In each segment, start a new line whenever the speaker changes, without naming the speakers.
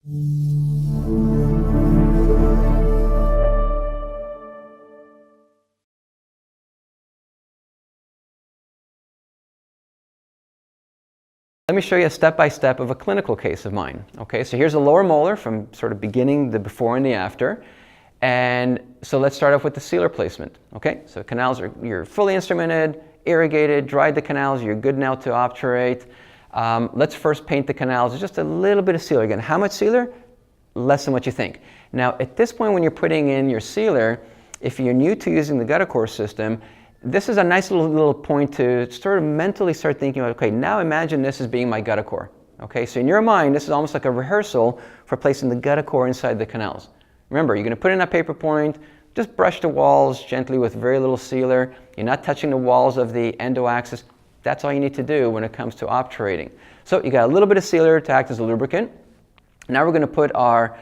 Let me show you a step-by-step of a clinical case of mine. Okay, so here's a lower molar from sort of beginning the before and the after. And so let's start off with the sealer placement. Okay, so canals you're fully instrumented, irrigated, dried the canals, you're good now to obturate. Let's first paint the canals, just a little bit of sealer. Again, how much sealer? Less than what you think. Now, at this point when you're putting in your sealer, if you're new to using the GuttaCore system, this is a nice little point to sort of mentally start thinking about, okay, now imagine this as being my GuttaCore. Okay, so in your mind, this is almost like a rehearsal for placing the GuttaCore inside the canals. Remember, you're going to put in a paper point, just brush the walls gently with very little sealer. You're not touching the walls of the endo axis. That's all you need to do when it comes to obturating. So you got a little bit of sealer to act as a lubricant. Now we're going to put our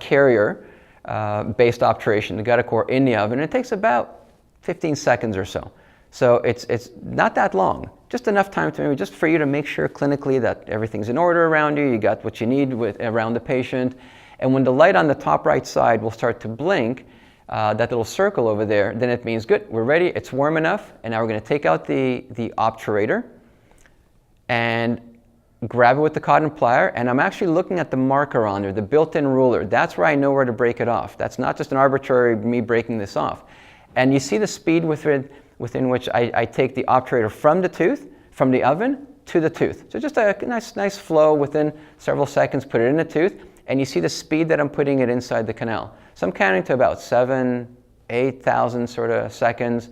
carrier-based obturation, the GuttaCore, in the oven. It takes about 15 seconds or so. So it's not that long, just enough time to maybe just for you to make sure clinically that everything's in order around you, you got what you need around the patient. And when the light on the top right side will start to blink, that little circle over there, then it means good, we're ready, it's warm enough, and now we're going to take out the obturator and grab it with the cotton plier, and I'm actually looking at the marker on there, the built-in ruler. That's where I know where to break it off. That's not just an arbitrary me breaking this off. And you see the speed within which I take the obturator from the tooth, from the oven to the tooth. So just a nice flow within several seconds, put it in the tooth, and you see the speed that I'm putting it inside the canal. So I'm counting to about 7,000, 8,000 sort of seconds,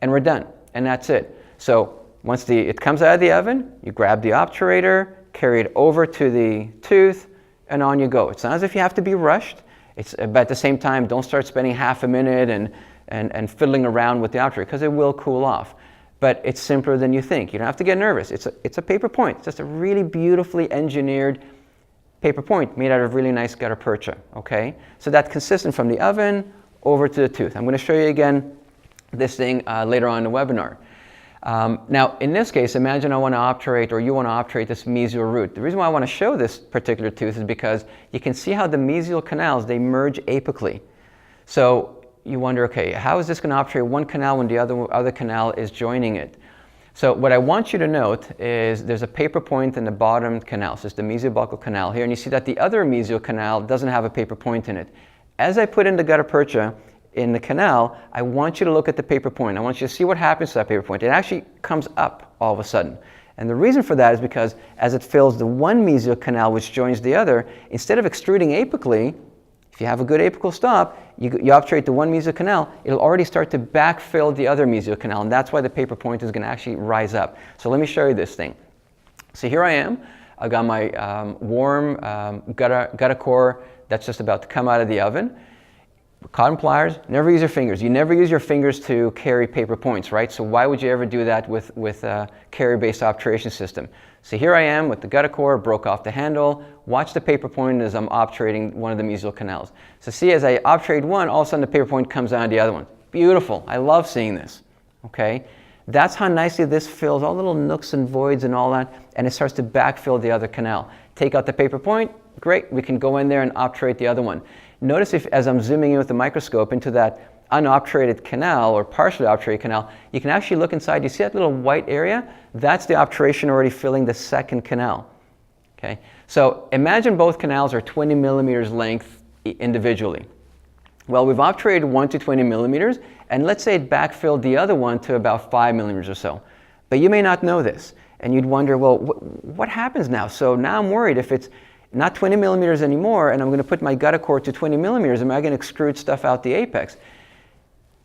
and we're done, and that's it. So once it comes out of the oven, you grab the obturator, carry it over to the tooth, and on you go. It's not as if you have to be rushed, but at the same time, don't start spending half a minute and fiddling around with the obturator, because it will cool off. But it's simpler than you think. You don't have to get nervous. It's a paper point. It's just a really beautifully engineered paper point made out of really nice gutta percha. Okay? So that's consistent from the oven over to the tooth. I'm going to show you again this thing later on in the webinar. Now, in this case, imagine I want to obturate, or you want to obturate this mesial root. The reason why I want to show this particular tooth is because you can see how the mesial canals, they merge apically. So you wonder, okay, how is this going to obturate one canal when the other canal is joining it? So what I want you to note is there's a paper point in the bottom canal. So it's the mesiobuccal canal here, and you see that the other mesial canal doesn't have a paper point in it. As I put in the gutta percha in the canal, I want you to look at the paper point. I want you to see what happens to that paper point. It actually comes up all of a sudden. And the reason for that is because as it fills the one mesial canal which joins the other, instead of extruding apically, if you have a good apical stop, you obturate the one mesial canal, it'll already start to backfill the other mesial canal, and that's why the paper point is going to actually rise up. So let me show you this thing. So here I am. I've got my warm GuttaCore that's just about to come out of the oven. Cotton pliers, never use your fingers. You never use your fingers to carry paper points, right? So why would you ever do that with a carrier-based obturation system? So here I am with the GuttaCore, broke off the handle. Watch the paper point as I'm obturating one of the mesial canals. So see, as I obturate one, all of a sudden the paper point comes out of the other one. Beautiful. I love seeing this. Okay? That's how nicely this fills all little nooks and voids and all that, and it starts to backfill the other canal. Take out the paper point, great, we can go in there and obturate the other one. Notice as I'm zooming in with the microscope into that unobturated canal or partially obturated canal, you can actually look inside. You see that little white area? That's the obturation already filling the second canal. Okay? So imagine both canals are 20 millimeters length individually. Well, we've obturated one to 20 millimeters, and let's say it backfilled the other one to about 5 millimeters or so. But you may not know this, and you'd wonder, well, what happens now? So now I'm worried if it's not 20 millimeters anymore, and I'm going to put my GuttaCore to 20 millimeters, am I going to extrude stuff out the apex?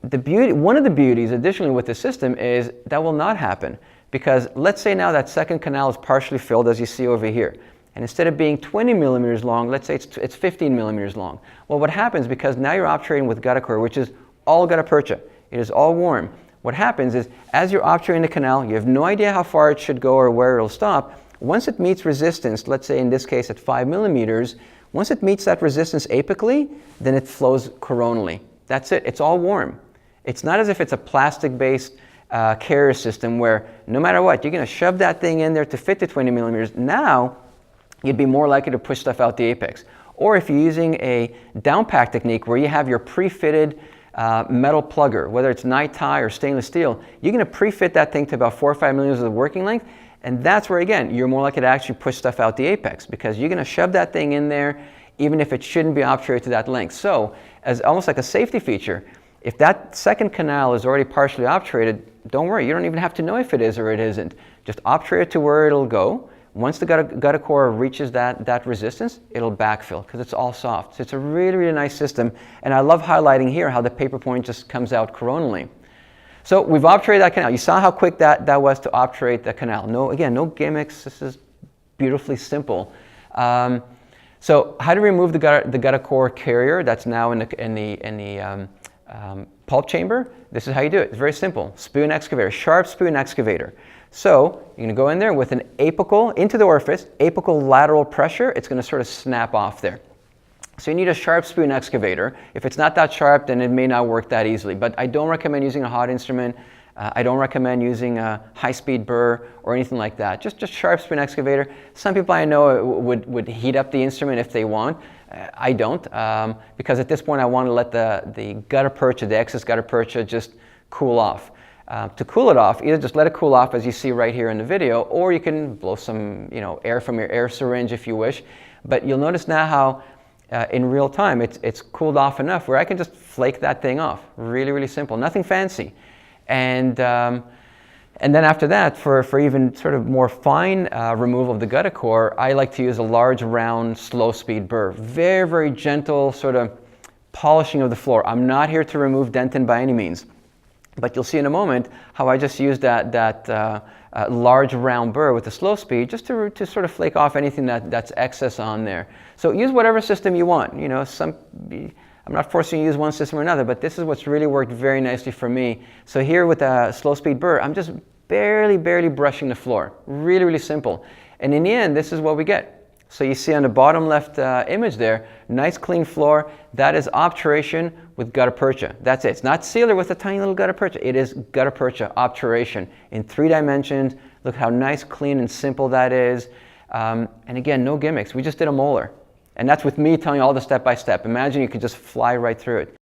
One of the beauties, additionally, with the system is that will not happen, because let's say now that second canal is partially filled, as you see over here, and instead of being 20 millimeters long, let's say it's 15 millimeters long. Well, what happens, because now you're obturating with GuttaCore, which is all gutta percha, it is all warm. What happens is, as you're obturating the canal, you have no idea how far it should go or where it'll stop. Once it meets resistance, let's say in this case at 5 millimeters, once it meets that resistance apically, then it flows coronally. That's it. It's all warm. It's not as if it's a plastic-based carrier system where no matter what, you're going to shove that thing in there to fit the 20 millimeters. Now, you'd be more likely to push stuff out the apex. Or if you're using a down pack technique where you have your pre-fitted metal plugger, whether it's night tie or stainless steel, you're going to pre-fit that thing to about 4 or 5 millimeters of the working length, and that's where, again, you're more likely to actually push stuff out the apex, because you're going to shove that thing in there even if it shouldn't be obturated to that length. So, as almost like a safety feature, if that second canal is already partially obturated, don't worry, you don't even have to know if it is or it isn't. Just obturate it to where it'll go. Once the GuttaCore reaches that resistance, it'll backfill because it's all soft. So it's a really, really nice system. And I love highlighting here how the paper point just comes out coronally. So we've obturated that canal. You saw how quick that was to obturate the canal. Again, no gimmicks. This is beautifully simple. So how to remove the GuttaCore carrier that's now in the pulp chamber? This is how you do it. It's very simple. Spoon excavator, sharp spoon excavator. So you're going to go in there with an apical into the orifice, apical lateral pressure. It's going to sort of snap off there. So you need a sharp spoon excavator. If it's not that sharp, then it may not work that easily. But I don't recommend using a hot instrument. I don't recommend using a high-speed burr or anything like that. Just sharp spoon excavator. Some people I know would heat up the instrument if they want. I don't, because at this point I want to let the GuttaPercha, the excess GuttaPercha, just cool off. To cool it off, either just let it cool off as you see right here in the video, or you can blow some air from your air syringe if you wish. But you'll notice now how in real time it's cooled off enough where I can just flake that thing off. Really, really simple, nothing fancy. And then after that, for even sort of more fine removal of the GuttaCore, I like to use a large round slow speed burr. Very, very gentle sort of polishing of the floor. I'm not here to remove dentin by any means. But you'll see in a moment how I just used that large round burr with the slow speed just to sort of flake off anything that's excess on there. So use whatever system you want. I'm not forcing you to use one system or another, but this is what's really worked very nicely for me. So here with a slow speed burr, I'm just barely brushing the floor. Really, really simple. And in the end, this is what we get. So you see on the bottom left image there, nice clean floor. That is obturation with GuttaPercha. That's it. It's not sealer with a tiny little GuttaPercha. It is GuttaPercha obturation in 3 dimensions. Look how nice, clean, and simple that is. And again, no gimmicks. We just did a molar. And that's with me telling you all the step by step. Imagine you could just fly right through it.